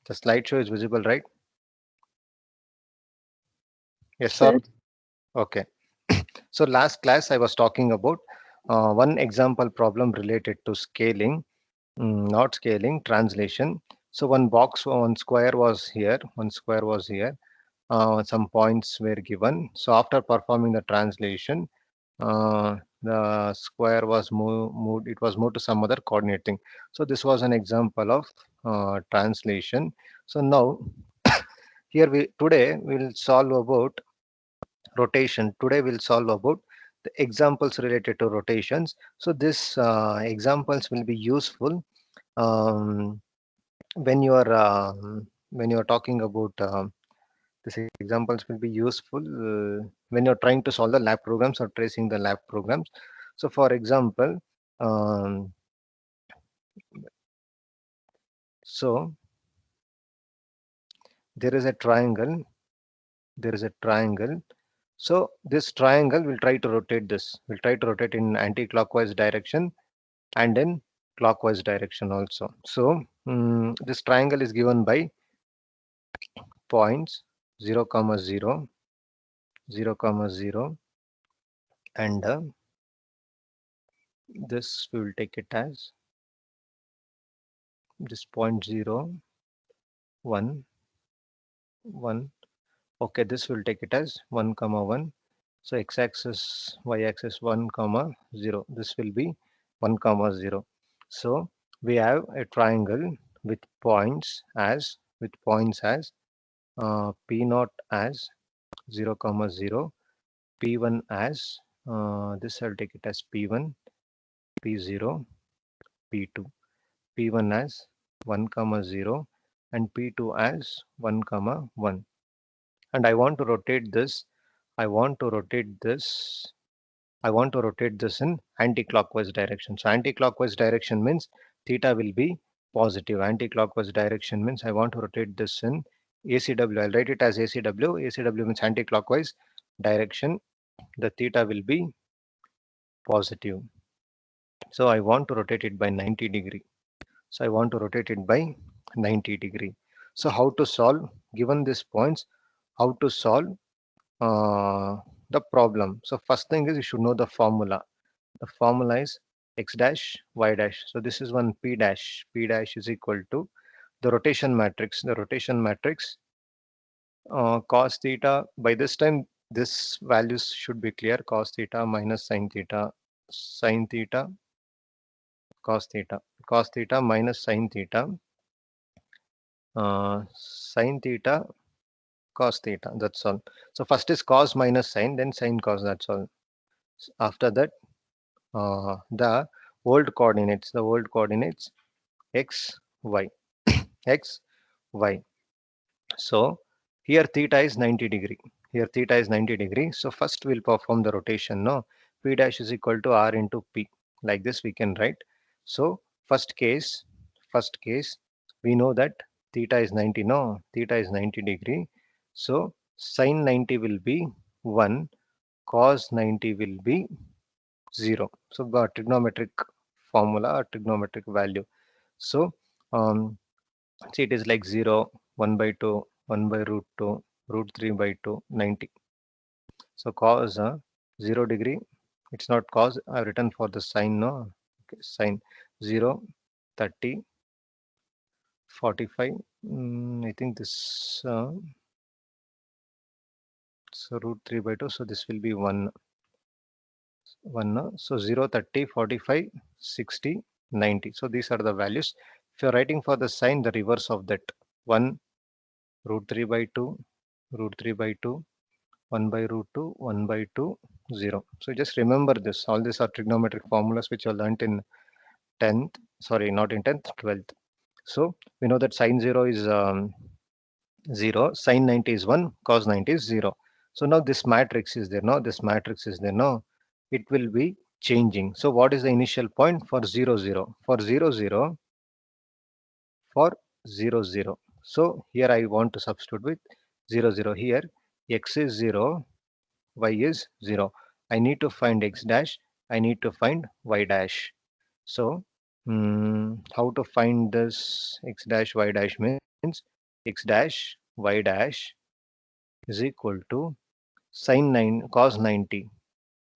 The slideshow is visible, right? Yes, sir. Sir, Okay. So last class I was talking about one example problem related to scaling, not scaling, translation. So one box, one square was here, one square was here. Some points were given. So after performing the translation, the square was moved. It was moved to some other coordinate thing. So this was an example of translation. So now here we today we will solve about rotation. Today we'll solve about the examples related to rotations. So this examples will be useful um, when you are talking about these examples will be useful when you're trying to solve the lab programs or tracing the lab programs. So for example, um, so there is a triangle. There is a triangle. So this triangle will try to rotate this. Will try to rotate in anti-clockwise direction and in clockwise direction also. So this triangle is given by points 0 comma 0, 0 comma 0, and this we will take it as this point 0, 1, 1. Okay, this will take it as 1 comma 1. So x-axis, y-axis 1 comma 0. This will be 1 comma 0. So we have a triangle with points as p naught as 0 comma 0, p1 as this I'll take it as p1, p0, p2, p1 as 1 comma 0, and p2 as 1 comma 1. And I want to rotate this. I want to rotate this. I want to rotate this in anti-clockwise direction. So anti-clockwise direction means theta will be positive. Anti-clockwise direction means I want to rotate this in ACW. I'll write it as ACW. ACW means anti-clockwise direction. The theta will be positive. So I want to rotate it by 90 degree. So I want to rotate it by 90 degree. So how to solve, given these points, how to solve the problem? So first thing is you should know the formula. The formula is x dash y dash. So this is one p dash. P dash is equal to the rotation matrix. The rotation matrix cos theta. By this time, this values should be clear. Cos theta minus sin theta, cos theta, cos theta minus sin theta, cos theta. That's all. So first is cos minus sin, then sin cos. That's all. After that, the old coordinates x, y, x, y. So here theta is 90 degree. Here theta is 90 degree. So first we'll perform the rotation. No, p dash is equal to r into p. Like this we can write. So first case, we know that theta is 90. No, theta is 90 degree. So sin 90 will be 1, cos 90 will be 0. So the trigonometric formula or trigonometric value. So um, see, it is like 0, 1 by 2, 1 by root 2, root 3 by 2, 90. So cos 0 degree, it's not cos, I've written for the sine, no? Okay, sine 0, 30, 45. I think this, so root 3 by 2, so this will be 1, 1. So 0, 30, 45, 60, 90. So these are the values. If you're writing for the sine, the reverse of that, 1, root 3 by 2, root 3 by 2, 1 by root 2, 1 by 2, 0. So just remember this. All these are trigonometric formulas which you learnt in 10th, sorry, not in 10th, 12th. So we know that sine 0 is 0, sine 90 is 1, cos 90 is 0. So now this matrix is there, no? This matrix is there, no? It will be changing. So what is the initial point for 0, 0? For 0, 0, for 0, 0. So here I want to substitute with 0, 0 here. X is 0, y is 0. I need to find x dash, I need to find y dash. So how to find this x dash y dash means x dash y dash is equal to sine 9 cos 90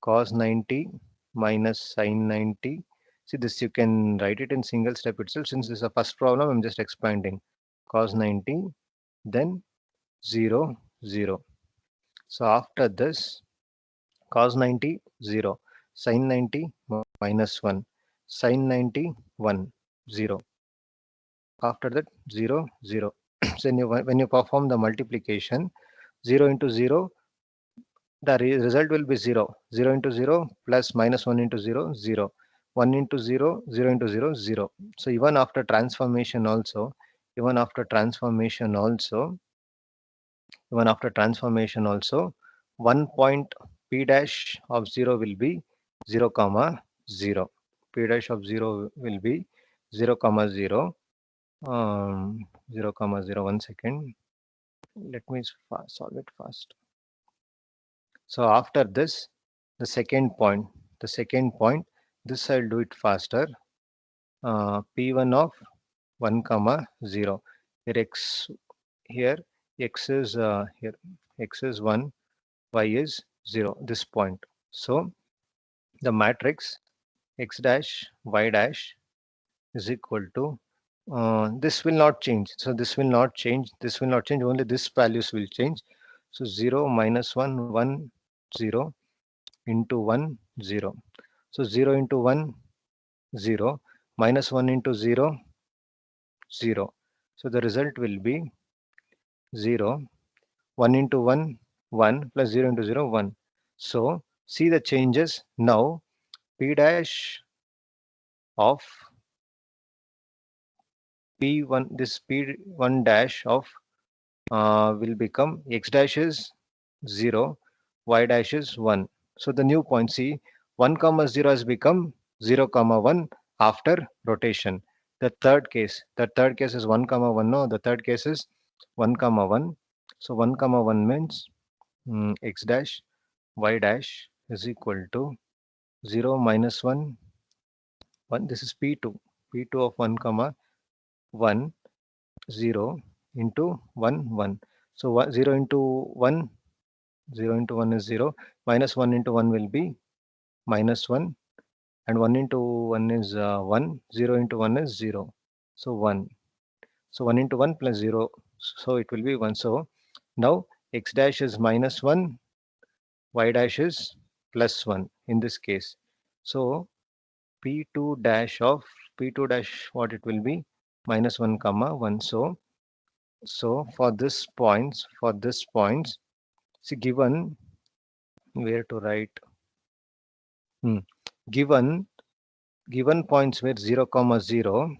cos 90 minus sine 90. See this, you can write it in single step itself. Since this is a first problem, I'm just expanding. Cos 90, then 0 0. So after this, cos 90 0, sin 90 minus 1, sin 90 1 0. After that 0 0. So when you perform the multiplication, 0 into 0, the result will be 0. 0 into 0 plus minus 1 into 0 0. 1 into 0 0 into 0 0. So even after transformation also, even after transformation also even after transformation also, 1 point p dash of 0 will be 0 comma 0. P dash of 0 will be 0 comma 0. 0 comma 0. 1 second. Let me solve it fast. So after this, the second point, this I'll do it faster. P1 of 1 comma 0. Here x is here x is 1, y is 0, this point. So the matrix x dash y dash is equal to, this will not change. So this will not change. This will not change. Only this values will change. So 0 minus 1 1 0 into 1 0. So 0 into 1 0 minus 1 into 0 0. So the result will be 0. 1 into 1 1 plus 0 into 0 1. So see the changes now. P dash of P1, this P1 dash of will become x dash is 0, y dash is 1. So the new point, see, 1 comma 0 has become 0 comma 1 after rotation. The third case is 1 comma 1. No, the third case is 1 comma 1. So 1 comma 1 means x dash y dash is equal to 0 minus 1 1. This is P2. P2 of 1 comma 1 0 into 1 1. So 0 into 1, 0 into 1 is 0, minus 1 into 1 will be minus 1, and 1 into 1 is 1, 0 into 1 is 0, so 1. So 1 into 1 plus 0, so it will be 1. So now x dash is minus 1, y dash is plus 1 in this case. So p2 dash of p2 dash, what it will be, minus 1 comma 1. So for this points, see, where to write, hmm, given points where 0 comma 0,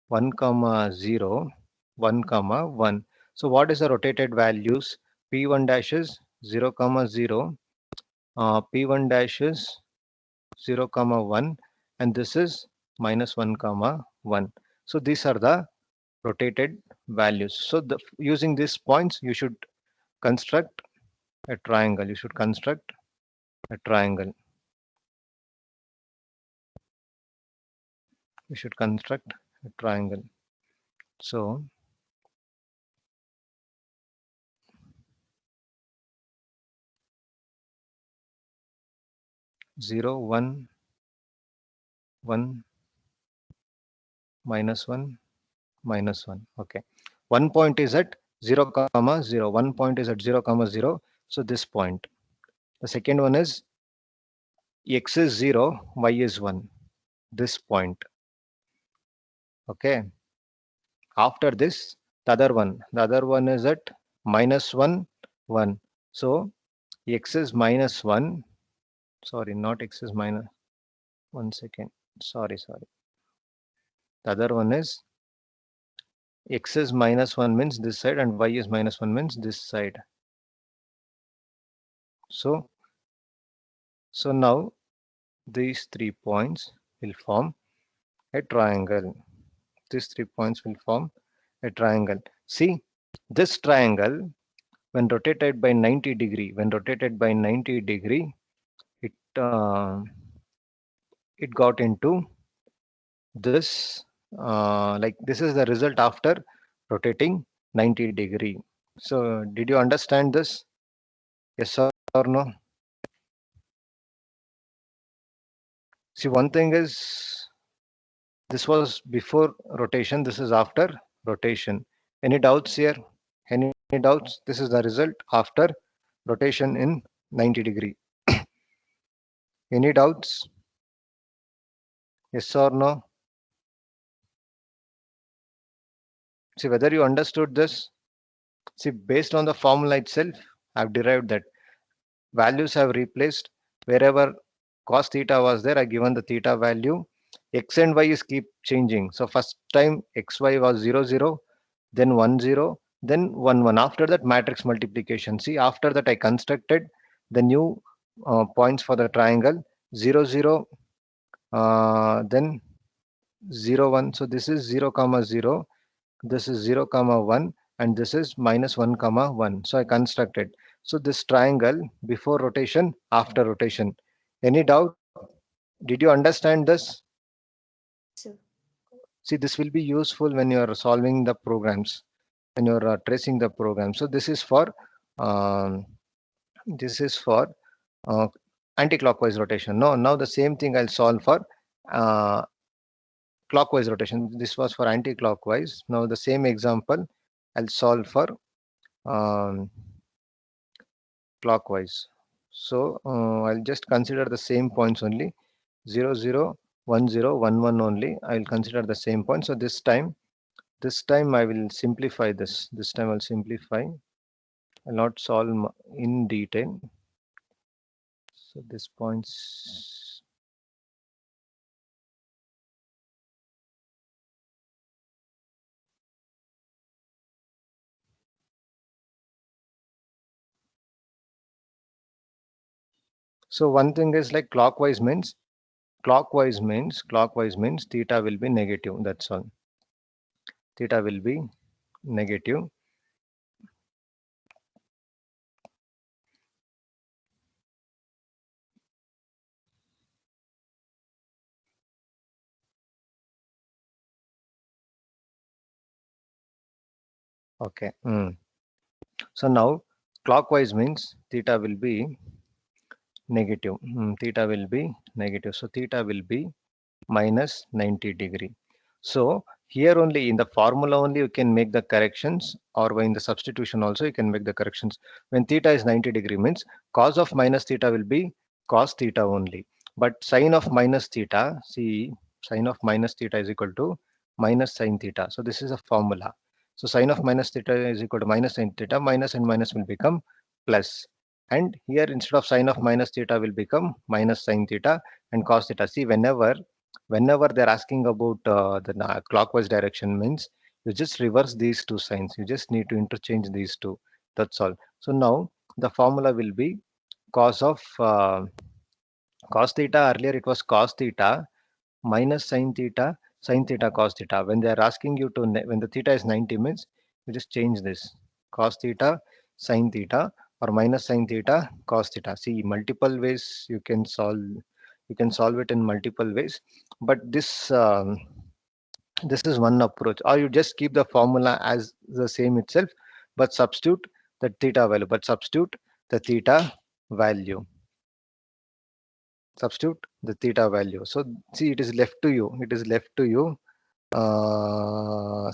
1 comma 0, 1 comma 1. So what is the rotated values? P1 dash is 0 comma 0, P1 dash is 0 comma 1, and this is minus 1 comma 1. So these are the rotated values. So using these points, you should construct a triangle. You should construct a triangle. You should construct a triangle. So 0 1 1 minus 1 minus 1. Okay. One point is at 0 comma 0. One point is at 0 comma 0. So this point. The second one is x is 0, y is 1. This point. Okay. After this, the other one is at minus 1, 1. So x is minus 1. Sorry, not x is minus. 1 second. Sorry. The other one is x is minus 1 means this side, and y is minus 1 means this side. So now these 3 points will form a triangle. These 3 points will form a triangle. See, this triangle, when rotated by 90 degree, it it got into this, like this is the result after rotating 90 degree. So did you understand this? Yes or no? See, one thing is this was before rotation, this is after rotation. Any doubts here? Any doubts? This is the result after rotation in 90 degree. Any doubts? Yes or no? See whether you understood this. See, based on the formula itself, I've derived that values have replaced wherever cos theta was there. I given the theta value. X and y is keep changing. So first time xy was 0 0, then 1 0, then 1 1. After that matrix multiplication. See, after that I constructed the new points for the triangle 0 0, then 0 1. So this is 0 comma 0, this is 0 comma 1, and this is minus 1 comma 1. So I constructed. So this triangle before rotation, after rotation. Any doubt? Did you understand this? Yes, sir. See, this will be useful when you are solving the programs, when you are tracing the program. So um, this is for uh, anti-clockwise rotation. No, now the same thing I'll solve for uh, clockwise rotation. This was for anti-clockwise. Now the same example I'll solve for um, clockwise. So I'll just consider the same points only 0 0 1 0 1 1 only. I'll consider the same point. So this time I will simplify this. This time I'll simplify. I'll not solve in detail. So this points. So one thing is like clockwise means theta will be negative. That's all. Theta will be negative. Okay. So now clockwise means theta will be negative. Theta will be negative. So theta will be minus 90 degree. So here only in the formula only you can make the corrections, or in the substitution also you can make the corrections. When theta is 90 degree means cos of minus theta will be cos theta only. But sine of minus theta, see, sine of minus theta is equal to minus sine theta. So this is a formula. So sine of minus theta is equal to minus sine theta. Minus and minus will become plus. And here instead of sine of minus theta will become minus sine theta and cos theta. See, whenever they're asking about the clockwise direction means you just reverse these two signs. You just need to interchange these two. That's all. So now the formula will be cos of cos theta. Earlier it was cos theta minus sin theta cos theta. When they are asking you to when the theta is 90 means you just change this cos theta sin theta or minus sin theta cos theta. See, multiple ways you can solve it in multiple ways, but this is one approach. Or you just keep the formula as the same itself, but substitute the theta value substitute the theta value. So see, it is left to you. It is left to you.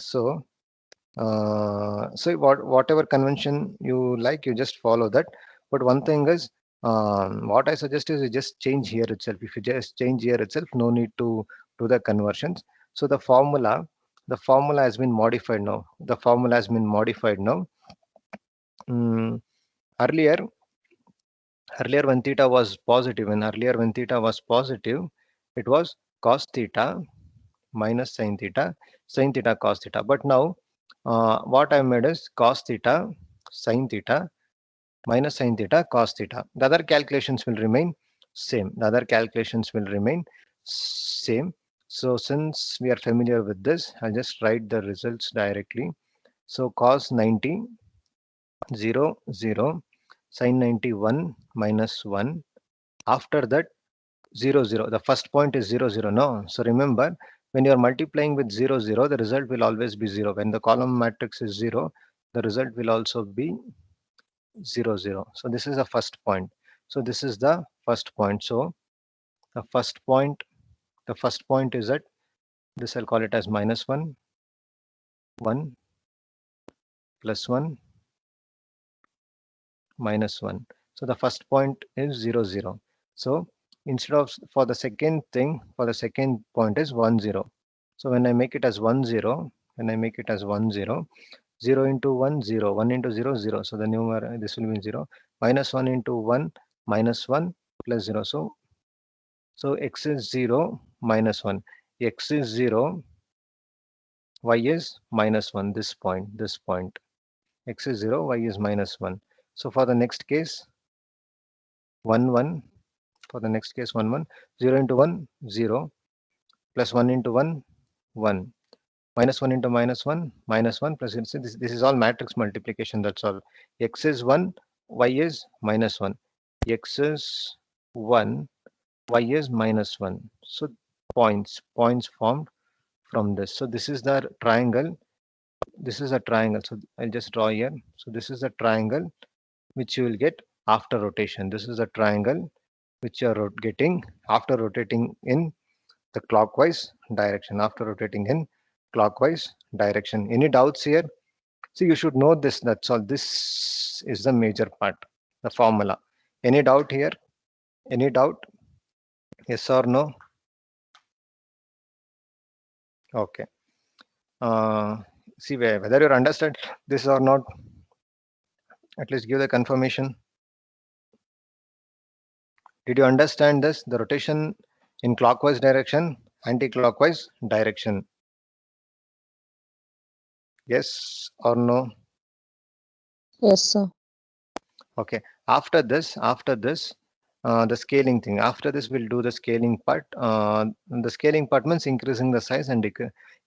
So whatever convention you like, you just follow that. But one thing is, what I suggest is you just change here itself. If you just change here itself, no need to do the conversions. So the formula has been modified now. The formula has been modified now. Mm, earlier, earlier when theta was positive, it was cos theta minus sin theta cos theta. But now, what I made is cos theta sin theta minus sin theta cos theta. The other calculations will remain same. So since we are familiar with this, I'll just write the results directly. So cos 90 0 0, sin 91 minus 1. After that 0 0, the first point is 0 0. No, so remember, when you are multiplying with 0 0, the result will always be 0. When the column matrix is 0, the result will also be 0 0. So this is the first point. So this is the first point. So the first point, the first point is that this, I'll call it as minus 1, 1, plus 1, minus 1. So the first point is 0 0. So instead of, for the second thing, for the second point is 1 0. So when I make it as 1 0, when I make it as 1 0, 0 into 1 0, 1 into 0 0. So the numerator, this will be 0, minus 1 into 1 minus 1 plus 0. So x is 0 minus 1, x is 0, y is minus 1, this point, x is 0, y is minus 1. So for the next case 1 1, for the next case 1 1, 0 into 1 0, plus 1 into 1 1, minus 1 into minus 1 plus this is all matrix multiplication, that's all. X is 1, y is minus 1, x is 1, y is minus 1. So points formed from this. So this is the triangle, this is a triangle. So I'll just draw here. So this is the triangle which you will get after rotation. This is a triangle which you are getting after rotating in the clockwise direction, after rotating in clockwise direction. Any doubts here? See, you should know this, that's all. This is the major part, the formula. Any doubt here? Any doubt? Yes or no? Okay. See whether you understand this or not, at least give the confirmation. Did you understand this? The rotation in clockwise direction, anti-clockwise direction. Yes or no? Yes, sir. Okay. After this, the scaling thing. After this, we'll do the scaling part. The scaling part means increasing the size and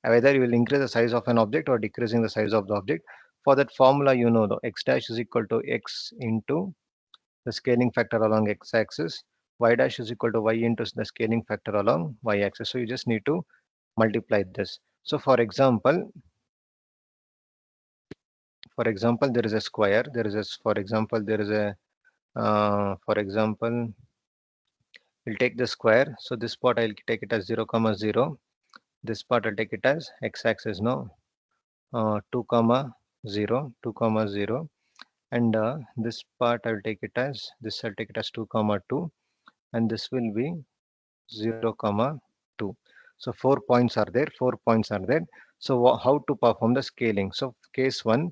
whether you will increase the size of an object or decreasing the size of the object. For that formula, you know, the x dash is equal to x into the scaling factor along x-axis. Y dash is equal to y into the scaling factor along y-axis. So you just need to multiply this. So for example, there is a square. There is a, for example, there is a, for example, we'll take the square. So this part I'll take it as 0 comma 0. This part I'll take it as x-axis, no, 2 comma 0, 2 comma 0. And this part I'll take it as, this I'll take it as 2 comma 2. And this will be 0 comma 2. So 4 points are there, 4 points are there. So how to perform the scaling? So case 1,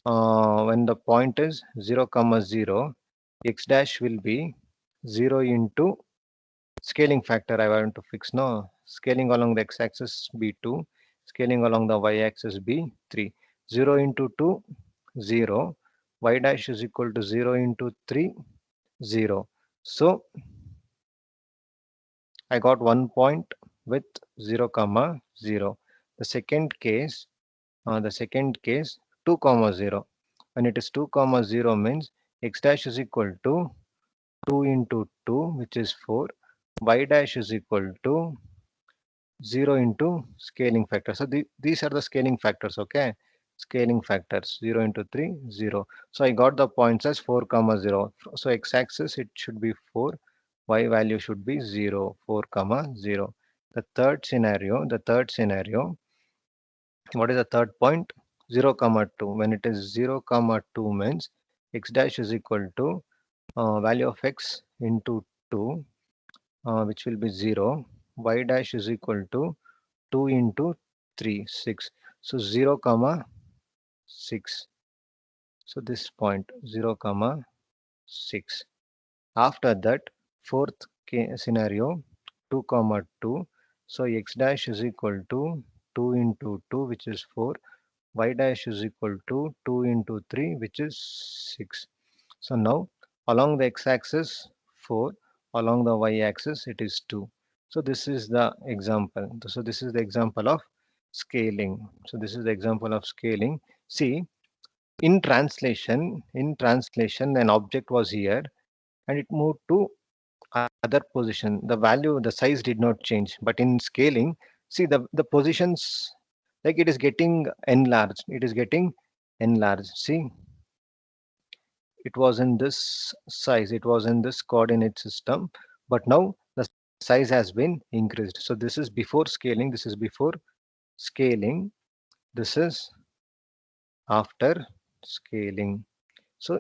when the point is 0 comma 0, x dash will be 0 into scaling factor. I want to fix, no, scaling along the x-axis be 2, scaling along the y-axis be 3. 0 into 2, 0, y dash is equal to 0 into 3, 0. So I got 1 point with 0 comma 0. The second case, 2 comma 0. When it is 2 comma 0 means x dash is equal to 2 into 2, which is 4. Y dash is equal to 0 into scaling factor. So these are the scaling factors, okay? Scaling factors, 0 into 3, 0. So I got the points as 4 comma 0. So x-axis it should be 4, y value should be 0, 4 comma 0. The third scenario, what is the third point? 0 comma 2. When it is 0 comma 2 means x dash is equal to value of x into 2, which will be 0. Y dash is equal to 2 into 3, 6. So 0 comma 6. So this point 0 comma 6. After that, fourth scenario, 2 comma 2. So x dash is equal to 2 into 2, which is 4. Y dash is equal to 2 into 3, which is 6. So now along the x-axis 4, along the y-axis it is 2. So this is the example. So this is the example of scaling. So this is the example of scaling. See, in translation, an object was here and it moved to other position. The value, the size did not change. But in scaling, see the positions, like it is getting enlarged. It is getting enlarge. See, it was in this size, it was in this coordinate system, but now the size has been increased. So this is before scaling, this is before scaling, this is after scaling. So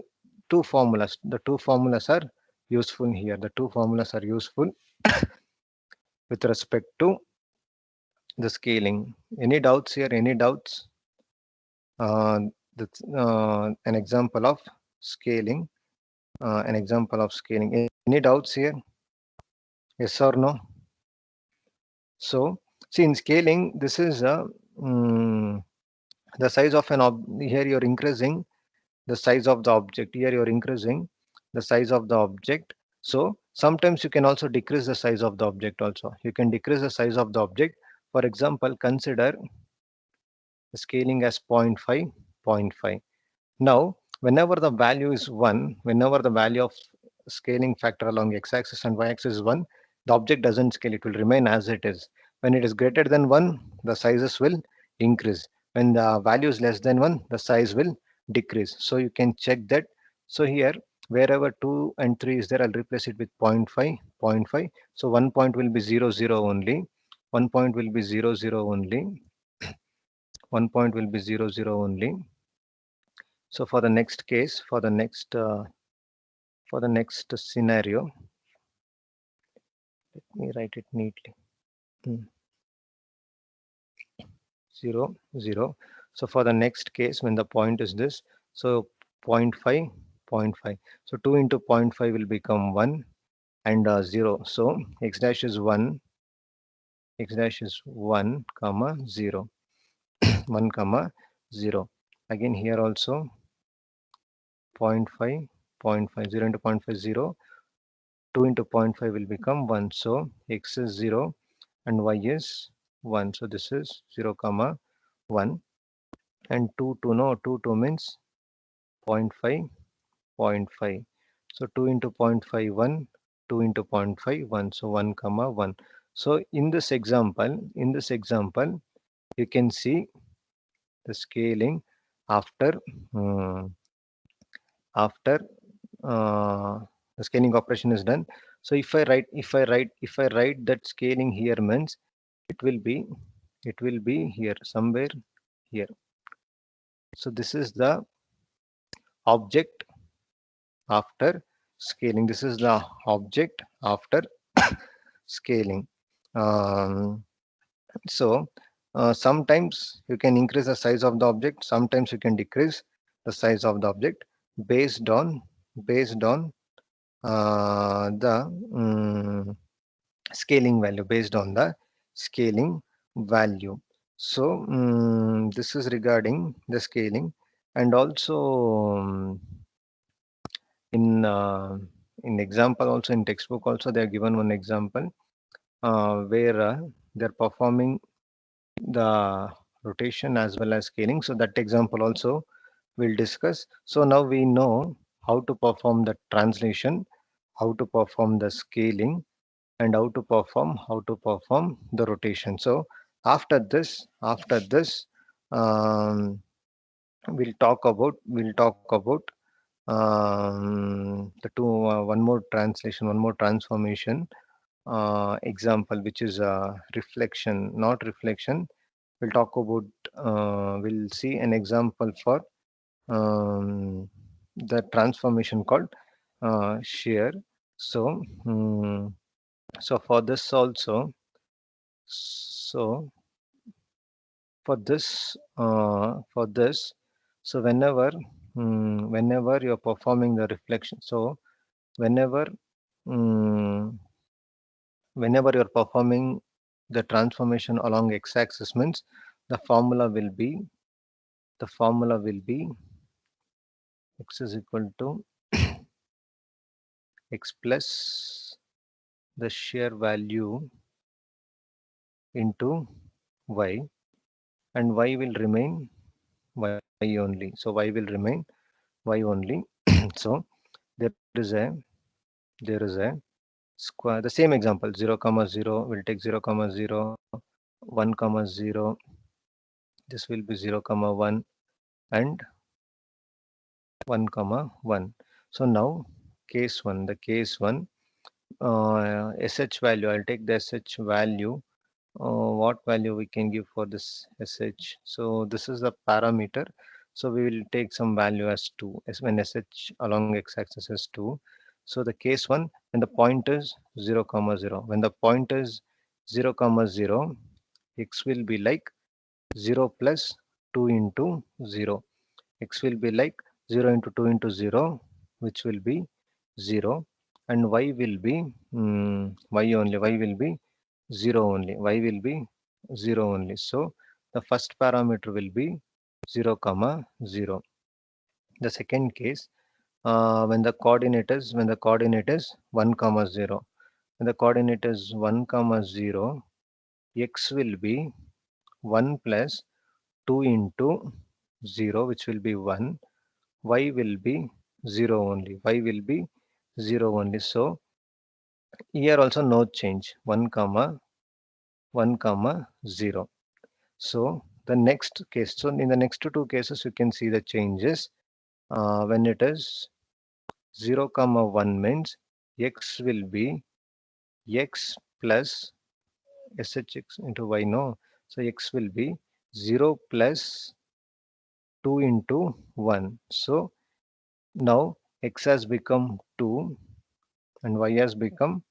two formulas, the two formulas are useful here. The two formulas are useful with respect to the scaling. Any doubts here? Any doubts? Uh, that's an example of scaling. An example of scaling. Any doubts here? Yes or no? So, see, in scaling, this is mm, the size of an here you're increasing the size of the object. Here you're increasing the size of the object. So sometimes you can also decrease the size of the object also. You can decrease the size of the object. For example, consider the scaling as 0.5, 0.5. Now, whenever the value is 1, whenever the value of scaling factor along x-axis and y-axis is 1, the object doesn't scale, it will remain as it is. When it is greater than 1, the sizes will increase. When the value is less than 1, the size will decrease. So you can check that. So here, wherever 2 and 3 is there, I'll replace it with 0.5, 0.5. So 1 point will be 0, 0 only. 1 point will be 0, 0 only. 1 point will be 0, 0 only. So for the next case, for the next scenario, let me write it neatly. 0, 0. So for the next case, when the point is this, so 0.5, 0.5. So 2 into 0.5 will become 1 and 0. So x dash is 1, x dash is 1 comma 0, 1 comma 0. Again here also 0.5, 0.5, 0 into 0.5, 0. 2 into 0.5 will become 1. So x is 0 and y is 1. So this is 0 comma 1 and 2 to no 2 2 means 0.5, 0.5. So 2 into 0.5 1, 2 into 0.5 1. So 1 comma 1. So in this example, you can see the scaling after after the scaling operation is done. So if I write that scaling here means it will be here somewhere here. So this is the object after scaling. This is the object after scaling. Um, so sometimes you can increase the size of the object, sometimes you can decrease the size of the object based on the scaling value, based on the scaling value. So this is regarding the scaling. And also in example, also in textbook also they are given one example where they're performing the rotation as well as scaling. So that example also we'll discuss. So now we know how to perform the translation, how to perform the scaling, and how to perform the rotation. So after this um, we'll talk about the two one more translation, one more transformation example, which is reflection, not reflection. We'll talk about we'll see an example for the transformation called shear. So so for this also, so for this, so whenever you're performing the reflection, so whenever mm, whenever you're performing the transformation along x-axis means the formula will be x is equal to x plus the shear value into y, and y will remain y only. So y will remain y only. So there is a square, the same example, 0 comma 0 will take 0 comma 0, 1 comma 0, this will be 0 comma 1, and 1 comma 1. So now case 1, the case 1, sh value, I'll take the sh value. What value we can give for this sh? So this is the parameter. So we will take some value as 2 as when sh along x-axis is 2. So the case 1, when the point is 0 comma 0, when the point is 0 comma 0, x will be like 0 plus 2 into 0. X will be like 0 into 2 into 0, which will be 0, and y will be y only, y will be 0 only, y will be 0 only. So the first parameter will be 0 comma 0. The second case, when the coordinate is 1 comma 0, when the coordinate is 1 comma 0, x will be 1 plus 2 into 0, which will be 1. Y will be 0 only, y will be 0 only. So here also no change, 1 comma 1 comma 0. So the next case, so in the next two cases you can see the changes. When it is 0 comma 1 means x will be x plus shx into y, no. So x will be 0 plus 2 into 1. So now x has become 2 and y has become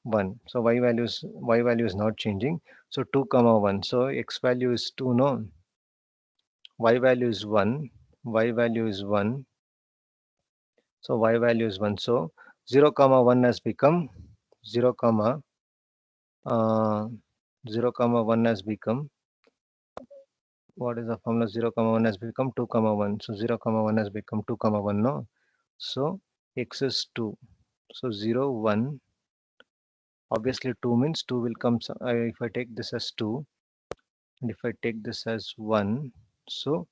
1. So y value is not changing. So 2 comma 1. So x value is 2, no. Y value is 1. Y value is 1. So y value is 1. So 0 comma 1 has become 0 comma uh, 0 comma 1 has become, what is the formula? 0 comma 1 has become 2 comma 1. So 0 comma 1 has become 2 comma 1, no. So x is 2. So 0 1, obviously 2 means 2 will come. If I take this as 2 and if I take this as 1, so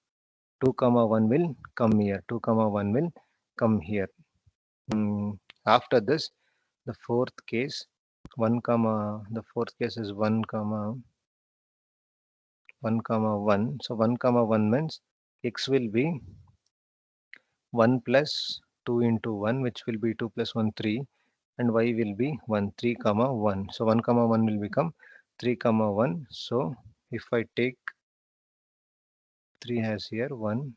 2 comma 1 will come here, 2 comma 1 will come here. After this, the fourth case, 1 comma, the fourth case is 1 comma 1 comma 1. So 1 comma 1 means x will be 1 plus 2 into 1, which will be 2 plus 1 3, and y will be 1 3 comma 1. So 1 comma 1 will become 3 comma 1. So if I take 3 has here 1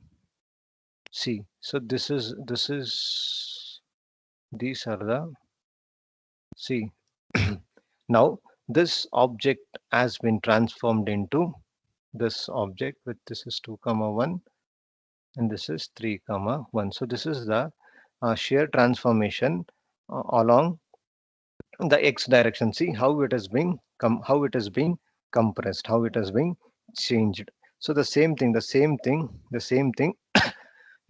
c. So these are the c. Now this object has been transformed into this object with this is 2 comma 1 and this is 3 comma 1. So this is the shear transformation along the x direction. See how it is being how it is being compressed, how it is being changed. So the same thing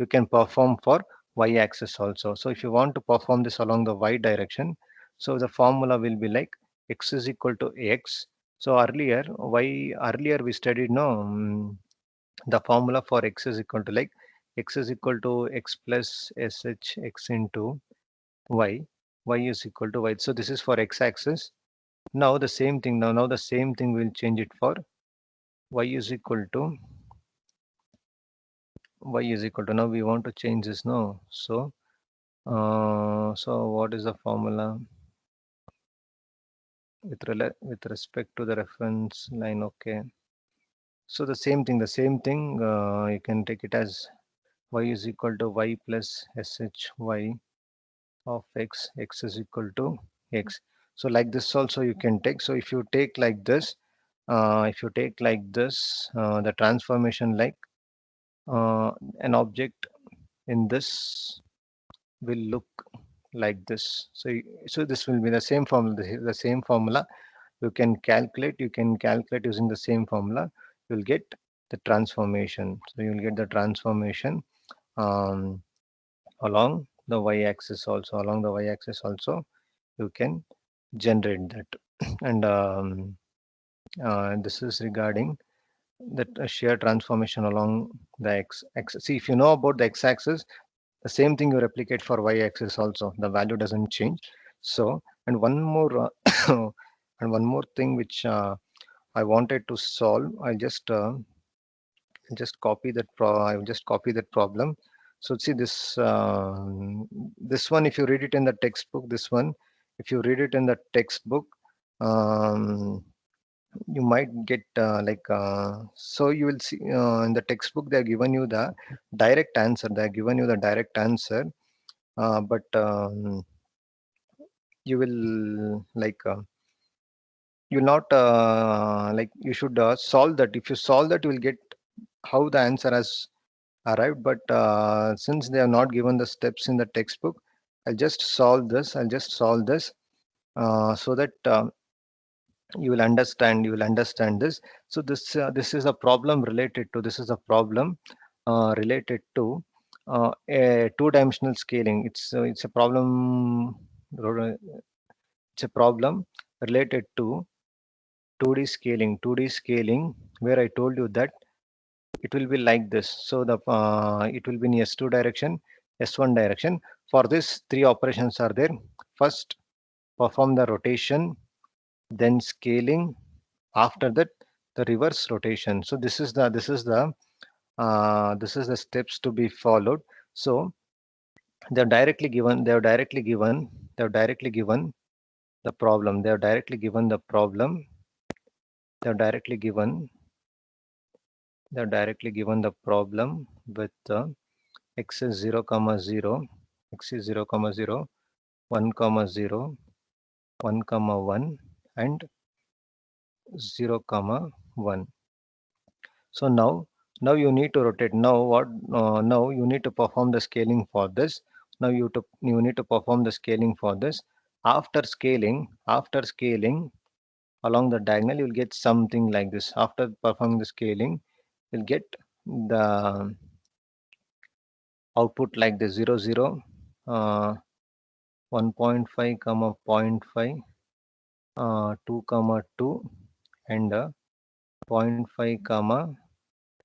you can perform for y-axis also. So if you want to perform this along the y direction, so the formula will be like x is equal to x. So earlier we studied, no, the formula for x is equal to like x is equal to x plus sh x into y, y is equal to y. So this is for x-axis. Now the same thing, now the same thing will change it for y is equal to now we want to change this, no. So so what is the formula with respect to the reference line? Okay, so the same thing, you can take it as y is equal to y plus shy of x, x is equal to x. So like this also you can take. So if you take like this, the transformation like an object in this will look like this. So so this will be the same formula, the same formula you can calculate using the same formula. You'll get the transformation. So you'll get the transformation um, along the y-axis also. Along the y-axis also you can generate that. And this is regarding that shear transformation along the x-axis. See, if you know about the x-axis, the same thing you replicate for y-axis also. The value doesn't change. So, and one more and one more thing which I wanted to solve. I just copy that. I will just copy that problem. So see this this one, if you read it in the textbook, this one, if you read it in the textbook, um, you might get so you will see in the textbook they are given you the direct answer. They are given you the direct answer, but you will you'll not like you should solve that. If you solve that, you will get how the answer has arrived. But since they have not given the steps in the textbook, I'll just solve this so that you will understand this. So this is a problem related to this is a problem related to a two-dimensional scaling. It's a problem it's a problem related to 2D scaling, where I told you that it will be like this. So the it will be in S2 direction, S1 direction. For this, three operations are there. First, perform the rotation, then scaling. After that, the reverse rotation. So this is the steps to be followed. So they have directly given the problem. They have directly given the problem. They have directly given they have directly given the problem with x is 0 comma 0, x is 0 comma 0, 1 comma 0, 1 comma 1, and 0 comma 1. So now you need to rotate. Now you need to perform the scaling for this. You need to perform the scaling for this. After scaling along the diagonal, you'll get something like this. After performing the scaling, you'll get the output like this: 0 0, 1.5 comma zero point 0.5, 2 comma 2, and zero point 0.5 comma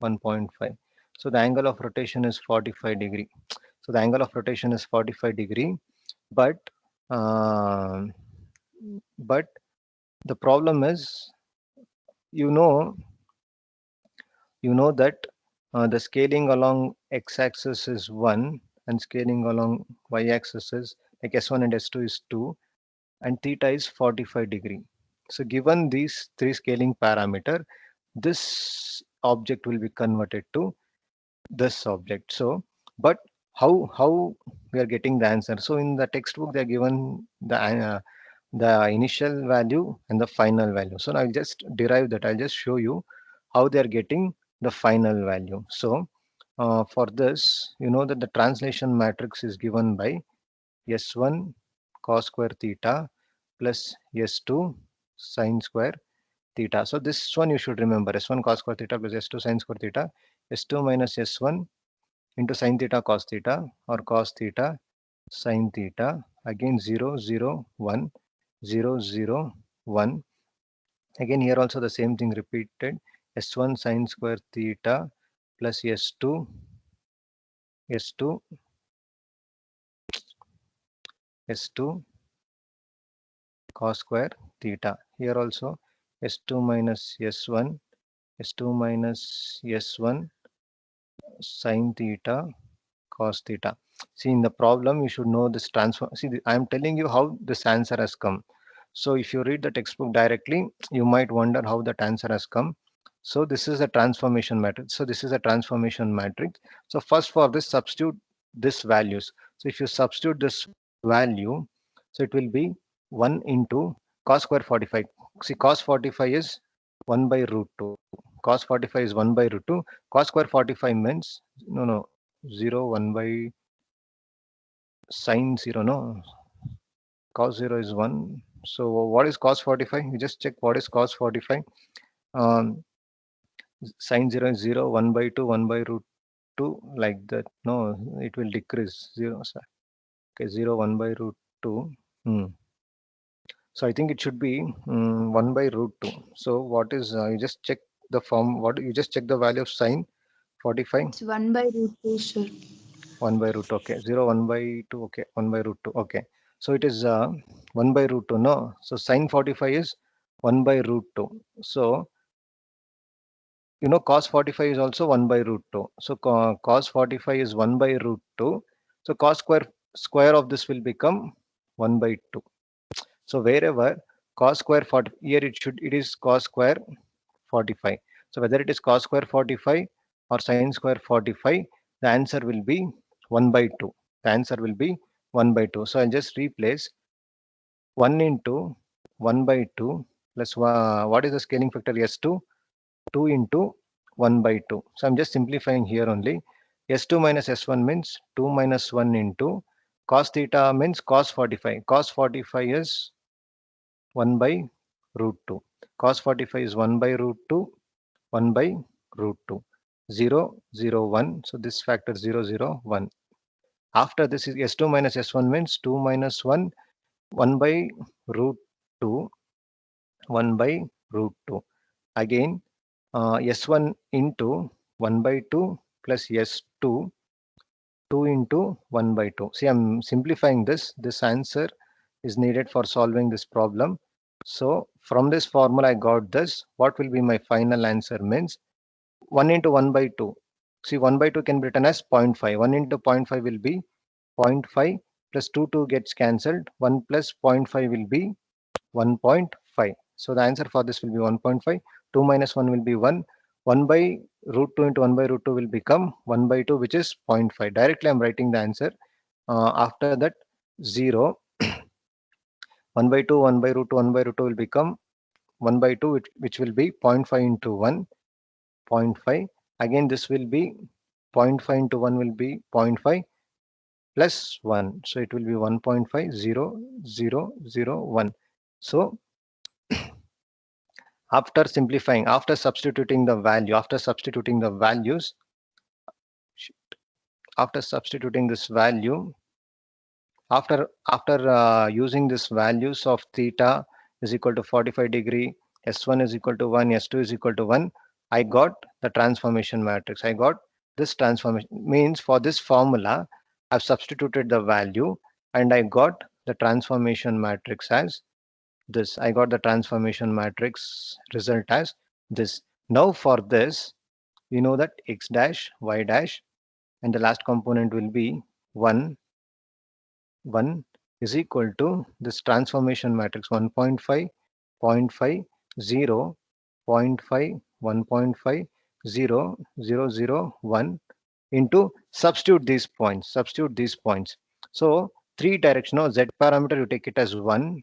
1.5. So the angle of rotation is 45 degree. So the angle of rotation is 45 degree, but uh, but the problem is, you know that the scaling along x-axis is 1 and scaling along y-axis is like S1 and S2 is 2 and theta is 45 degree. So given these three scaling parameter, this object will be converted to this object. So but how we are getting the answer? So in the textbook they are given the initial value and the final value. So I'll just derive that. I'll just show you how they are getting the final value. So for this, you know that the translation matrix is given by S1 cos square theta plus S2 sine square theta. So this one you should remember: S1 cos square theta plus S2 sine square theta, S2 minus S1 into sine theta cos theta, or cos theta sine theta. Again 0 0 1 0 0 1. Again here also the same thing repeated: S1 sine square theta plus S2 S2 cos square theta. Here also S2 minus S1 minus S1 sine theta cos theta. See, in the problem you should know this transform. See, I am telling you how this answer has come. So if you read the textbook directly, you might wonder how that answer has come. So this is a transformation matrix. So first, for this, substitute this values. So if you substitute this value, so it will be 1 into cos square 45. See, cos 45 is 1 by root 2. Cos 45 is 1 by root 2. Cos square 45 means, no, 0 1 by sine 0, no. Cos 0 is 1. So what is cos 45? You just check what is cos 45. Um, Sine 0 is 0, 1 by 2, 1 by root 2, like that. No, it will decrease 0. Okay, 0, 1 by root 2. Hmm. So I think it should be 1 by root 2. So what is, you just check the form, what you just check the value of sine 45. It's 1 by root 2, sir. 1 by root, okay. 0, 1 by 2, okay. 1 by root 2, okay. So it is 1 by root 2, no. So sine 45 is 1 by root 2. So you know cos 45 is also 1 by root 2. So cos 45 is 1 by root 2. So cos square of this will become 1 by 2. So wherever cos square 40, here it is cos square 45. So whether it is cos square 45 or sin square 45, the answer will be 1 by 2. The answer will be 1 by 2. So I'll just replace 1 into 1 by 2 plus what is the scaling factor S2? 2 into 1 by 2. So I'm just simplifying here only. S2 minus S1 means 2 minus 1 into cos theta means cos 45. Cos 45 is 1 by root 2. Cos 45 is 1 by root 2, 1 by root 2. 0, 0, 1. So this factor 0, 0, 1. After this is S2 minus S1 means 2 minus 1, 1 by root 2, 1 by root 2. Again, S1 into 1 by 2 plus S2, 2 into 1 by 2. See, I'm simplifying this. This answer is needed for solving this problem. So from this formula, I got this. What will be my final answer means 1 into 1 by 2. See, 1 by 2 can be written as 0.5. 1 into 0.5 will be 0.5 plus 2 gets cancelled. 1 plus 0.5 will be 1.5. So the answer for this will be 1.5. 2 minus 1 will be 1. 1 by root 2 into 1 by root 2 will become 1 by 2, which is 0.5. Directly I'm writing the answer. After that 0, 1 by 2, 1 by root 2, 1 by root 2 will become 1 by 2, which will be 0.5 into 1, 0.5. Again, this will be 0.5 into 1 will be 0.5 plus 1. So it will be 1.5, 0, 0, 0, 1. So after simplifying, after substituting the value, after substituting the values, after substituting this value, after using this values of theta is equal to 45 degree, S1 is equal to 1, S2 is equal to 1, I got the transformation matrix. I got this transformation means for this formula, I've substituted the value and I got the transformation matrix as this. I got the transformation matrix result as this. Now for this, we know that x dash, y dash, and the last component will be 1, 1 is equal to this transformation matrix 1.5, 0.5, 0, 0.5, 1.5, 0, 0, 0, 1 into substitute these points, substitute these points. So three directional z parameter, you take it as 1.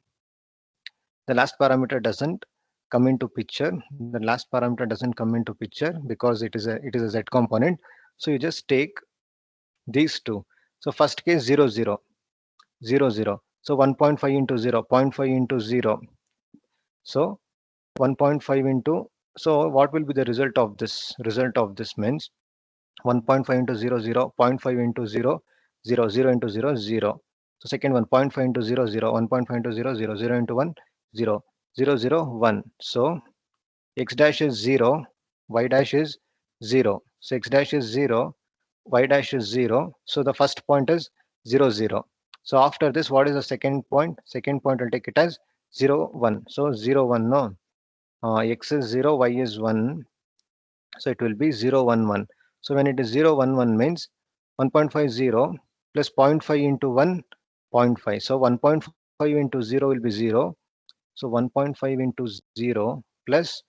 The last parameter doesn't come into picture. The last parameter doesn't come into picture because it is a z component. So you just take these two. So first case 0, 0, 0, 0. So 1.5 into 0, 0.5 into 0. So 1.5 into, so what will be the result of this? Result of this means 1.5 into 0, 0, 0.5 into 0, 0, 0 into 0, 0. So second one, 0.5 into 0, 0, 1.5 into 0, 0, 0 into 1, 0, 0, 0, 1. So x dash is 0, y dash is 0. So x dash is 0, y dash is 0. So the first point is 0, 0. So after this, what is the second point? Second point, I'll take it as 0, 1. So 0, 1, no. X is 0, y is 1. So it will be 0, 1, 1. So when it is 0, 1, 1 means 1.5, 0 plus 0.5 into 1, 0.5. So 1.5 into 0 will be 0. So 1.5 into 0 plus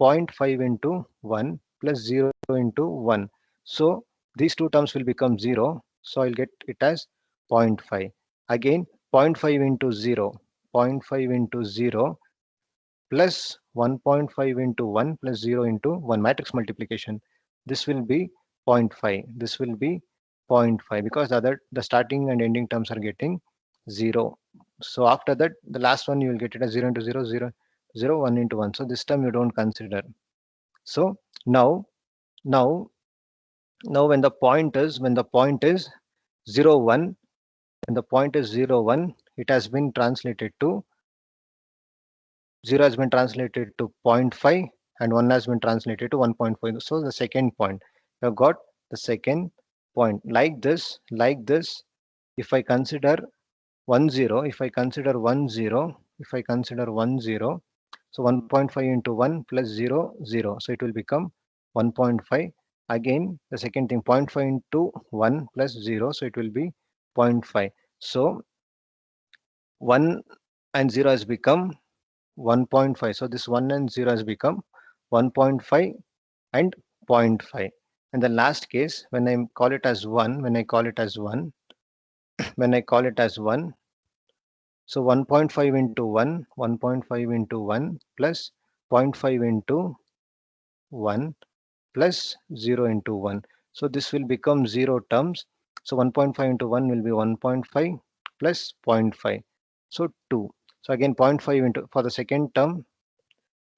0.5 into 1 plus 0 into 1. So these two terms will become 0. So I'll get it as 0.5. Again 0.5 into 0, 0.5 into 0 plus 1.5 into 1 plus 0 into 1 matrix multiplication. This will be 0.5. This will be 0.5 because the starting and ending terms are getting 0. So after that, the last one you will get it as 0 into 0, 0, 0, 1 into 1. So this term you don't consider. So now when the point is 0, 1, when the point is 0, 1, it has been translated to 0 has been translated to 0.5 and 1 has been translated to 1.5. So the second point, you have got the second point like this, like this. If I consider 1, 0, if I consider 1, 0, if I consider 1, 0, so 1.5 into 1 plus 0, 0. So it will become 1.5. Again, the second thing, 0.5 into 1 plus 0, so it will be 0.5. So 1 and 0 has become 1.5. So this 1 and 0 has become 1.5 and zero point 0.5. And the last case, when I call it as 1, when I call it as 1, when I call it as 1, so 1.5 into 1, 1.5 into 1 plus zero point 0.5 into 1 plus 0 into 1. So this will become 0 terms. So 1.5 into 1 will be 1.5 plus zero point 0.5. So 2. So again 0.5 into, for the second term,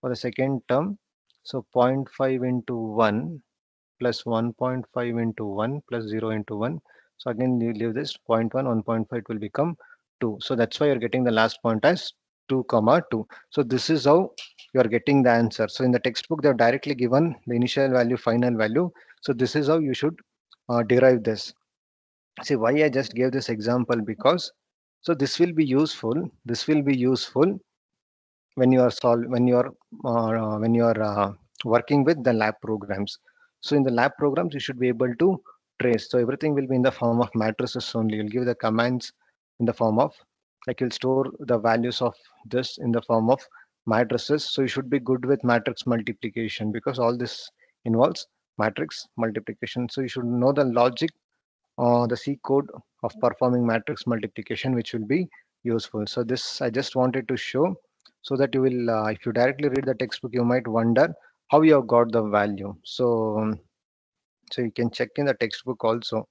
so zero point 0.5 into 1 plus 1.5 into 1 plus 0 into 1. So again, you leave this 0.1, 1.5, it will become 2. So that's why you're getting the last point as 2 comma 2. So this is how you're getting the answer. So in the textbook, they've directly given the initial value, final value. So this is how you should derive this. See why I just gave this example, because so this will be useful. This will be useful when you are when you are working with the lab programs. So in the lab programs you should be able to trace, so everything will be in the form of matrices only. You'll give the commands in the form of, like, you'll store the values of this in the form of matrices. So you should be good with matrix multiplication, because all this involves matrix multiplication. So you should know the logic, the C code of performing matrix multiplication, which will be useful. So this I just wanted to show, so that you will, if you directly read the textbook, you might wonder how you have got the value. So, so you can check in the textbook also.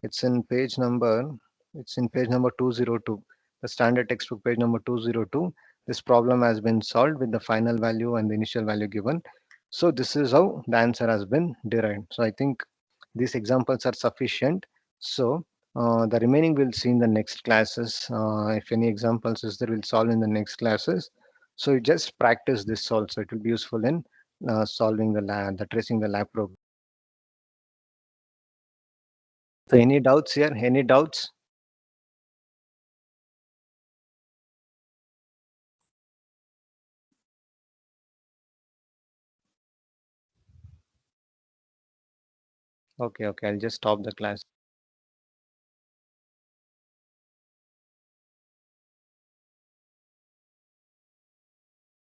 It's in page number, it's in page number 202, the standard textbook page number 202. This problem has been solved with the final value and the initial value given. So this is how the answer has been derived. So I think these examples are sufficient. So the remaining we'll see in the next classes. If any examples is there, we'll solve in the next classes. So you just practice this also. It will be useful in solving the lab, the tracing the lab program. So any doubts here? Any doubts? Okay, okay. I'll just stop the class.